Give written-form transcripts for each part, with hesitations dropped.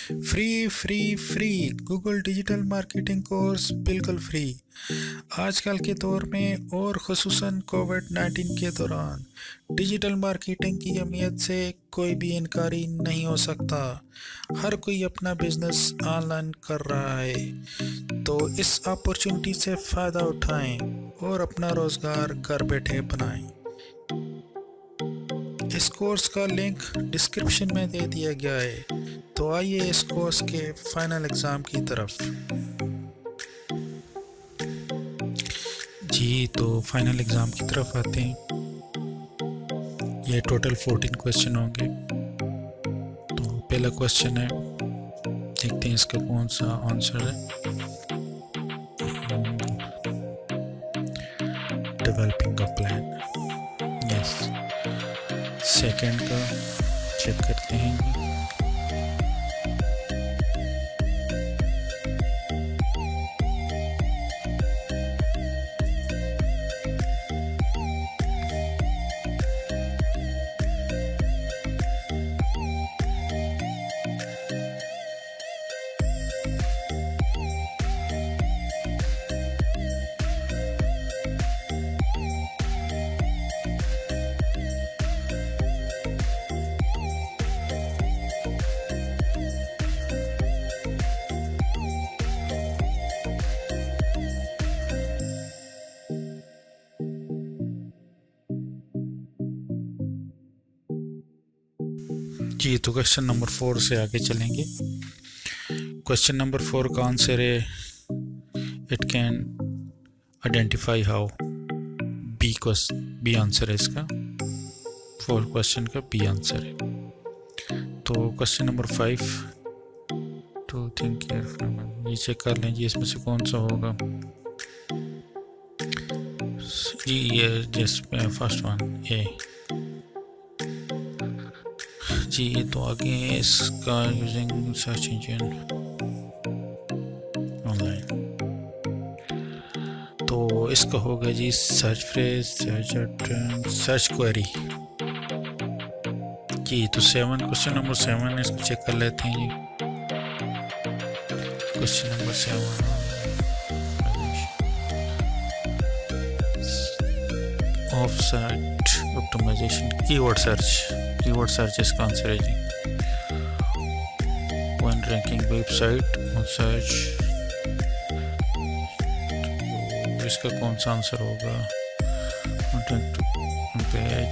Free free free Google digital marketing course बिल्कुल free. आजकल के दौर में और ख़ुसूसन कोविड-19 के दौरान डिजिटल मार्केटिंग की अहमियत से कोई भी इनकारी नहीं हो सकता। हर कोई अपना बिजनेस ऑनलाइन कर रहा है, तो इस अपॉर्चुनिटी से फ़ायदा उठाएं और अपना रोज़गार घर बैठे बनाएं। इस कोर्स का लिंक डिस्क्रिप्शन में दे दिया गया है, तो आइए इस कोर्स के फाइनल एग्ज़ाम की तरफ। जी, तो फाइनल एग्ज़ाम की तरफ आते हैं। ये टोटल 14 क्वेश्चन होंगे। तो पहला क्वेश्चन है, देखते हैं इसका कौन सा आंसर है। Developing a plan, yes. Second का चेक करते हैं। जी, तो क्वेश्चन नंबर 4 से आगे चलेंगे। क्वेश्चन नंबर 4 का आंसर है, it can identify how. B answer है इसका। 4 क्वेश्चन का बी आंसर है। तो question number 5, to think carefully, ये चेक कर लें जी इसमें से कौन सा होगा। जी, ये जिस फर्स्ट वन ए। जी, ये तो आगे है इसका, यूजिंग सर्च इंजन ऑनलाइन। तो इसका होगा जी सर्च फ्रेज, सर्च क्वेरी। जी, तो 7, क्वेश्चन नंबर 7 इसको चेक कर लेते हैं जी। Question number 7, off site optimization, keyword search इसका आंसर है जी। One ranking website on search, तो इसका कौन सा आंसर होगा। Content page,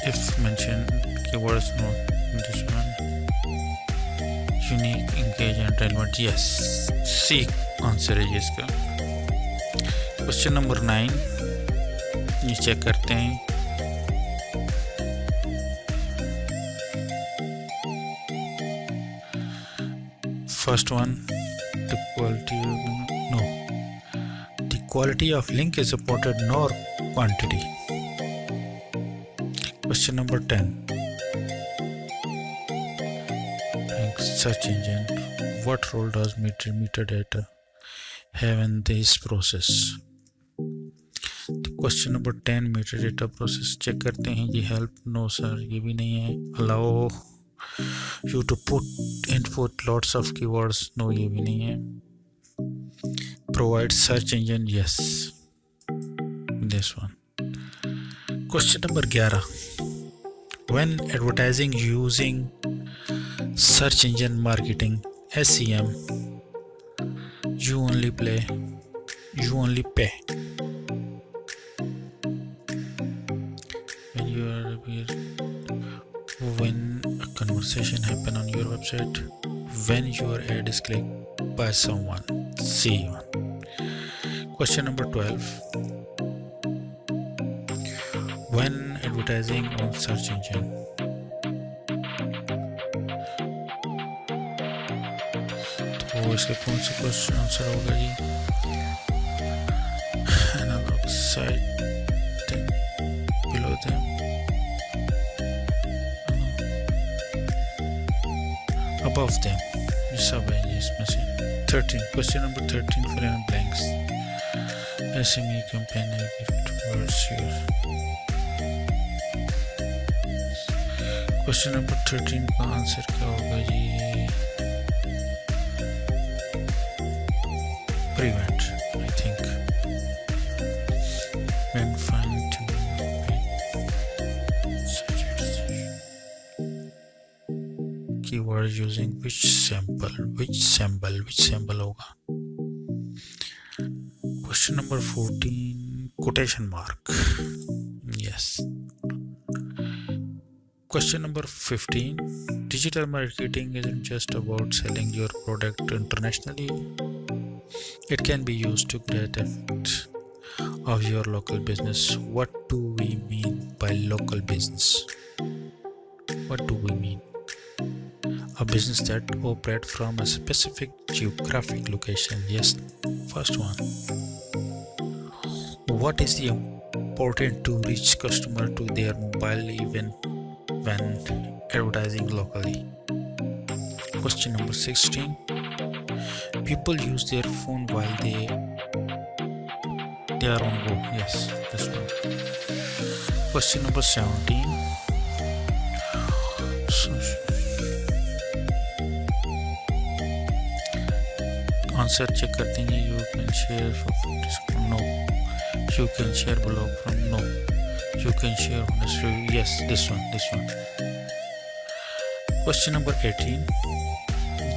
if mention keywords not this one, unique engage and relevant, yes, C answer है जी इसका। क्वेश्चन नंबर 9, ये चेक करते हैं। First one, the quality of link is important nor quantity. Question number 10, search engine, what role does metadata have in this process? Question number 10, metadata process check करते हैं जी। Help, no sir, ये भी नहीं है। Allow you to input lots of keywords, no, ये भी नहीं है। Provide search engine, yes, this one। Question number 11, when advertising using search engine marketing SEM, you only pay when a conversation happen on your website, when your ad is clicked by someone. See one. Question number 12, when advertising on search engine, तो इसका कौन सा question answer होगा जी। Analog site below them, above them, ये सब है जी इसमें से। 13, question number 13, fill in blanks। SME campaign gift words here। Question number 13 का आंसर क्या होगा जी। prevent, I think. When fine tuning keyword using which sample होगा. Question number 14, quotation mark. Yes. Question number 15, digital marketing isn't just about selling your product internationally. It can be used to create effect of your local business. What do we mean by local business? What do we mean? A business that operates from a specific geographic location. Yes, first one. What is the important to reach customer to their mobile even when advertising locally? Question number 16. People use their phone while they are on go. Yes, this one. Question number 17. Answer check करते हैं. You can share from no. You can share blog from no. You can share honestly. Yes, this one. Question number 18.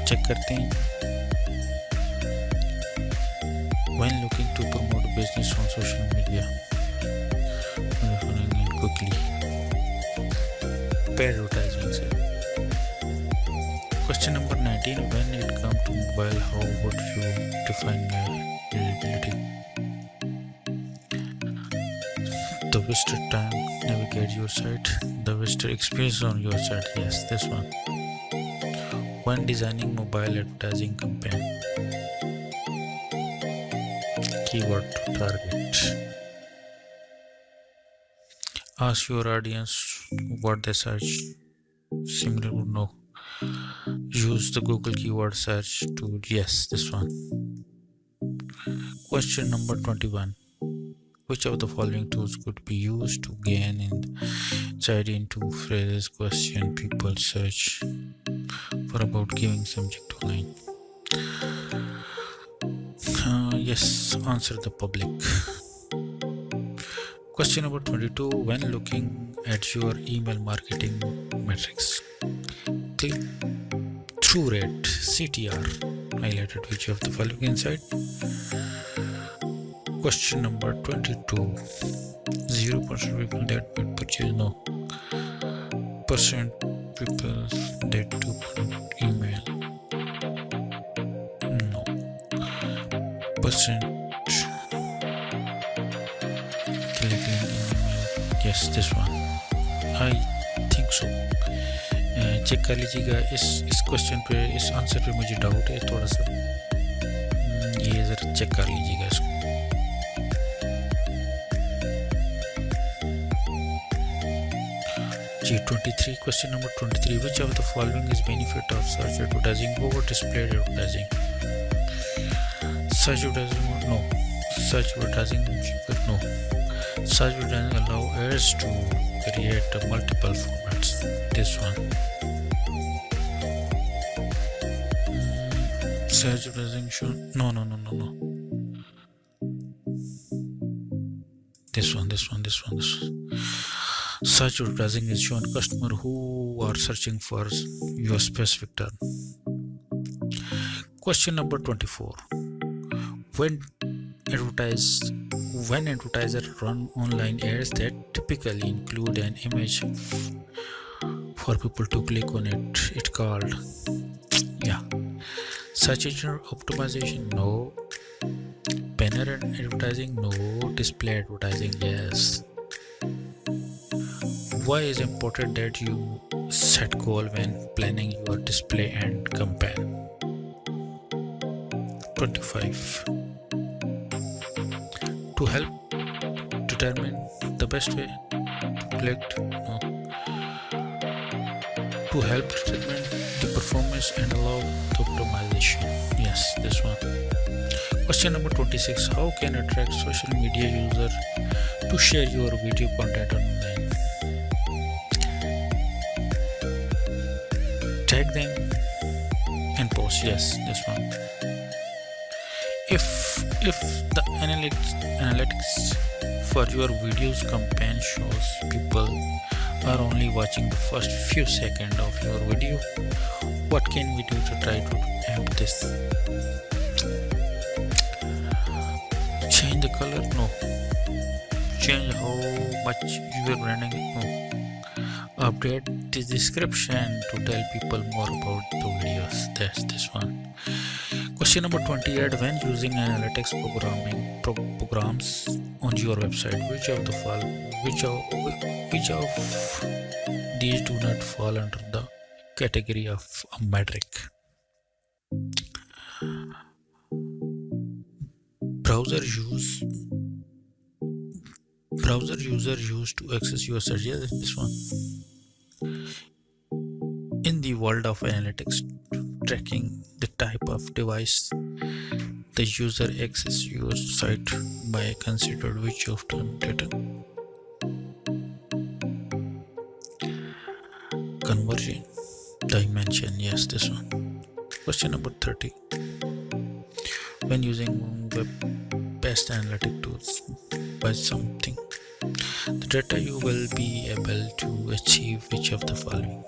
Check करते हैं. When looking to promote business on social media, quickly. Paid advertisements. Question number 19. When it comes to mobile, how would you define usability? The visitor time, navigate your site, the visitor experience on your site. Yes, this one. When designing mobile advertising campaign, keyword to target. Ask your audience what they search. Similar to no. Use the Google keyword search tool. Yes, this one. Question number 21. Which of the following tools could be used to gain insight into phrases, question people search for about giving subject line? Yes, answer the public. Question number 22. When looking at your email marketing metrics, click through rate CTR highlighted which of the following insight. Question number 22. 0% people that will purchase no. Percent people that do email no. Percent click link in email. Yes, this one. I think so. Check कर लीजिएगा. इस question पे, इस answer पे मुझे doubt है थोड़ा सा. ये ज़रा चेक कर लीजिएगा इसको. G23. Question number 23. Which of the following is benefit of search advertising over display advertising? Search advertising no. Search advertising no. Search advertising allow ads to create multiple formats. This one. Search advertising show no. This one. Search advertising is shown customer who are searching for your specific term. Question number 24. When advertisers run online ads that typically include an image for people to click on it, it's called search engine optimization no. Banner advertising no. Display advertising yes. Why is it important that you set goal when planning your display and campaign? 25. To help determine the best way to collect no. To help determine the performance and allow the optimization. Yes, this one. Question number 26. How can attract social media user to share your video content online? Tag them and post. Yes, this one. If the analytics for your videos campaign shows people are only watching the first few seconds of your video, what can we do to try to amp this? Change the color? No. Change how much you are branding? No. Update the description to tell people more about the videos. That's this one. Question number 28. When using analytics programs on your website, which of these do not fall under the category of a metric? Browser user used to access your search. Yes, this one. In the world of analytics, tracking the type of device the user access your site by considered which of the data. Conversion, dimension. Yes, this one. Question number 30. When using web-based analytic tools by something, the data you will be able to achieve which of the following?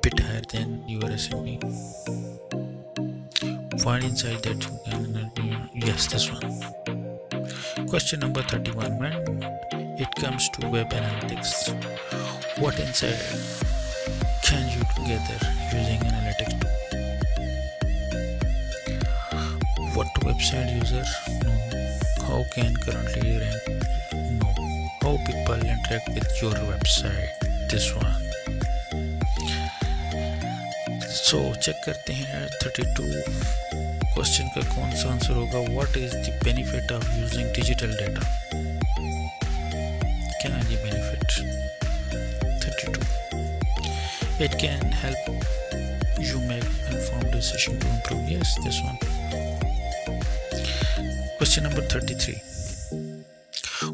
Bit higher than your SME. Find inside that you can. Yes, this one. Question number 31. When it comes to web analytics, what insight can you gather using analytics tool? What website user? No. How can currently rank? No. How people interact with your website? This one. So check करते हैं 32 question का कौन सा answer होगा. What is the benefit of using digital data? क्या है ये benefit? 32. It can help you make informed decision to improve. Yes, this one. Question number 33.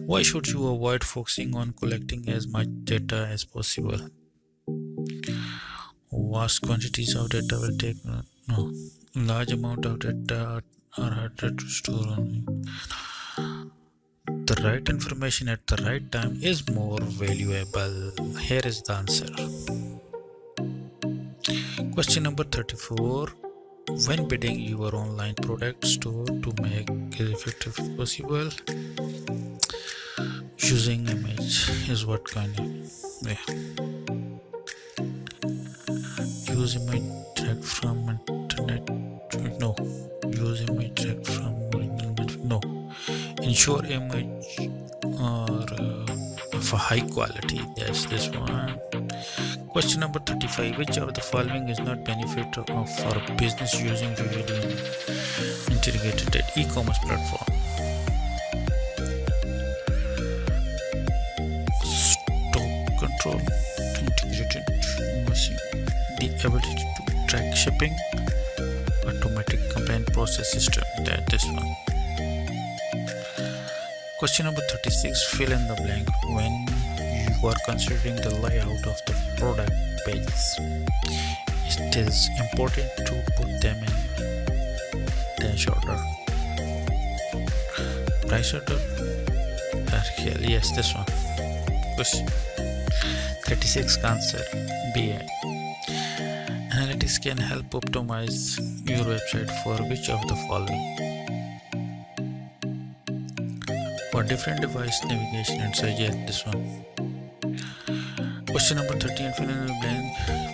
Why should you avoid focusing on collecting as much data as possible? Vast quantities of data will take large amount of data are harder to store only. The right information at the right time is more valuable. Here is the answer. Question number 34. When bidding your online product store to make it effective possible, using image is what kind of use image direct from internet. No. Use image direct from no. Ensure image or of a high quality. That's this one. Question number 35. Which of the following is not benefit for a business using digitally integrated e-commerce platform? Stock control, integrated machine, the ability to track shipping, automatic campaign process system. That this one. Question number 36. Fill in the blank. When you are considering the layout of the product pages, it is important to put them in dash order, price order, hierarchical. Yes, this one. Question 36 answer B. Analytics can help optimize your website for which of the following? For different device navigation and search. Yes, this one. Question number 13. Fill in the blank.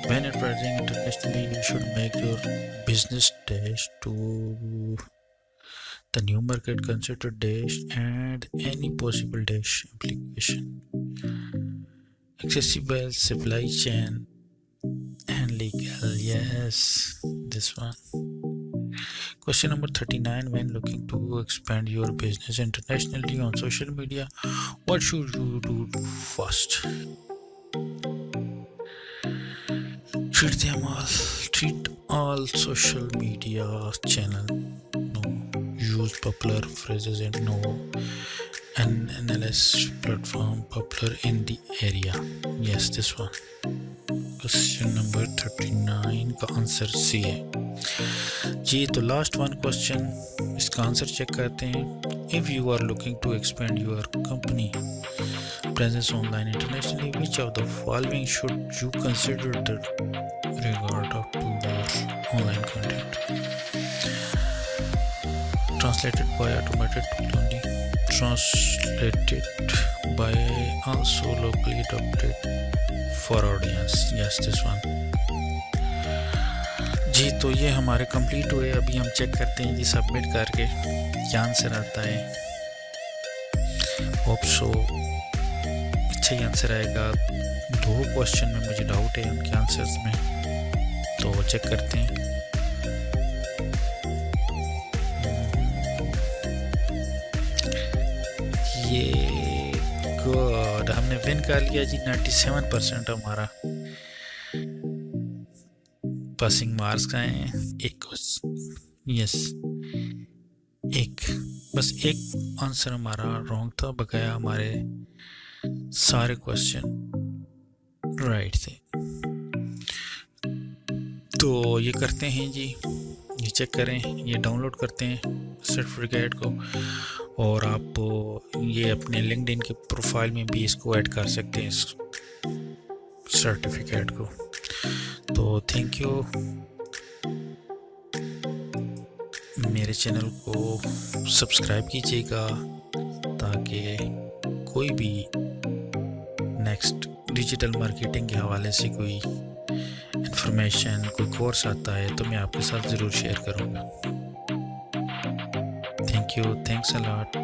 When advertising internationally, you should make your business dash to the new market, consider dash and any possible dash application. Accessible, supply chain, and legal. Yes, this one. Question number 39. When looking to expand your business internationally on social media, what should you do first? Treat all social media channel. No. Use popular phrases and know an NLS platform popular in the area. Yes, this one. Question number 39 का answer C है. जी तो last one question, इसका answer check करते हैं। If you are looking to expand your company presence online internationally, which of the following should you consider the regard of to your online content? Translated by automated tool only, translated by also locally adapted for audience, yes this one। जी तो ये हमारे complete हुए। अभी हम check करते हैं जी submit करके क्या आंसर आता है। होप सो अच्छा ही आंसर आएगा। 2 क्वेश्चन में मुझे डाउट है उनके आंसर्स में, तो चेक करते हैं। ये गुड, हमने विन कर लिया जी। 97% हमारा पासिंग मार्क्स का है। एक यस एक बस एक आंसर हमारा रॉन्ग था, बकाया हमारे सारे क्वेश्चन राइट थे। तो ये करते हैं जी, ये चेक करें, ये डाउनलोड करते हैं सर्टिफिकेट को, और आप ये अपने लिंक्डइन के प्रोफाइल में भी इसको ऐड कर सकते हैं, इस सर्टिफिकेट को। तो थैंक यू। मेरे चैनल को सब्सक्राइब कीजिएगा ताकि कोई भी नेक्स्ट डिजिटल मार्केटिंग के हवाले से कोई इंफॉर्मेशन, कोई कोर्स आता है तो मैं आपके साथ ज़रूर शेयर करूँगा। Thank you, thanks a lot.